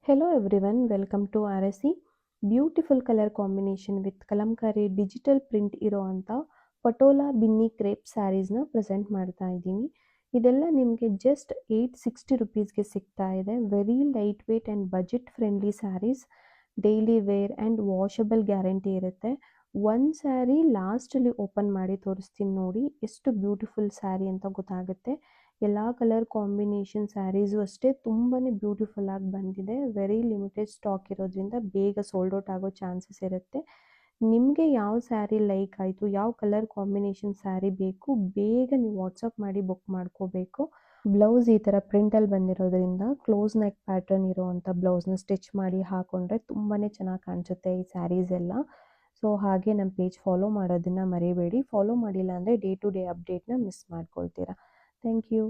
Hello everyone, welcome to RSC. Beautiful colour combination with Kalamkari digital print ಇರೋ ಅಂಥ Patola Binny crepe ಸ್ಯಾರೀಸ್ನ present ಮಾಡ್ತಾ ಇದ್ದೀನಿ. ಇದೆಲ್ಲ ನಿಮಗೆ ಜಸ್ಟ್ 860 ರುಪೀಸ್ಗೆ ಸಿಗ್ತಾ ಇದೆ. Very light weight and budget friendly saris, daily wear and washable guarantee ಇರುತ್ತೆ. ಒಂದು ಸ್ಯಾರಿ ಲಾಸ್ಟಲ್ಲಿ ಓಪನ್ ಮಾಡಿ ತೋರಿಸ್ತೀನಿ ನೋಡಿ, ಎಷ್ಟು ಬ್ಯೂಟಿಫುಲ್ ಸ್ಯಾರಿ ಅಂತ ಗೊತ್ತಾಗುತ್ತೆ. ಎಲ್ಲ ಕಲರ್ ಕಾಂಬಿನೇಷನ್ ಸ್ಯಾರೀಸು ಅಷ್ಟೇ ತುಂಬಾ ಬ್ಯೂಟಿಫುಲ್ ಆಗಿ ಬಂದಿದೆ. ವೆರಿ ಲಿಮಿಟೆಡ್ ಸ್ಟಾಕ್ ಇರೋದ್ರಿಂದ ಬೇಗ ಸೋಲ್ಡ್ ಔಟ್ ಆಗೋ ಚಾನ್ಸಸ್ ಇರುತ್ತೆ. ನಿಮಗೆ ಯಾವ ಸ್ಯಾರಿ ಲೈಕ್ ಆಯಿತು, ಯಾವ ಕಲರ್ ಕಾಂಬಿನೇಷನ್ ಸ್ಯಾರಿ ಬೇಕು, ಬೇಗ ನೀವು ವಾಟ್ಸಪ್ ಮಾಡಿ ಬುಕ್ ಮಾಡ್ಕೋಬೇಕು. ಬ್ಲೌಸ್ ಈ ಥರ ಪ್ರಿಂಟಲ್ಲಿ ಬಂದಿರೋದ್ರಿಂದ ಕ್ಲೋಸ್ ನೆಕ್ ಪ್ಯಾಟರ್ನ್ ಇರೋವಂಥ ಬ್ಲೌಸ್ನ ಸ್ಟಿಚ್ ಮಾಡಿ ಹಾಕೊಂಡ್ರೆ ತುಂಬಾ ಚೆನ್ನಾಗಿ ಕಾಣಿಸುತ್ತೆ ಈ ಸ್ಯಾರೀಸ್ ಎಲ್ಲ. ಸೊ ಹಾಗೆ ನಮ್ಮ ಪೇಜ್ ಫಾಲೋ ಮಾಡೋದನ್ನು ಮರಿಬೇಡಿ. ಫಾಲೋ ಮಾಡಿಲ್ಲ ಅಂದರೆ ಡೇ ಟು ಡೇ ಅಪ್ಡೇಟ್ನ ಮಿಸ್ ಮಾಡ್ಕೊಳ್ತೀರಾ. Thank you.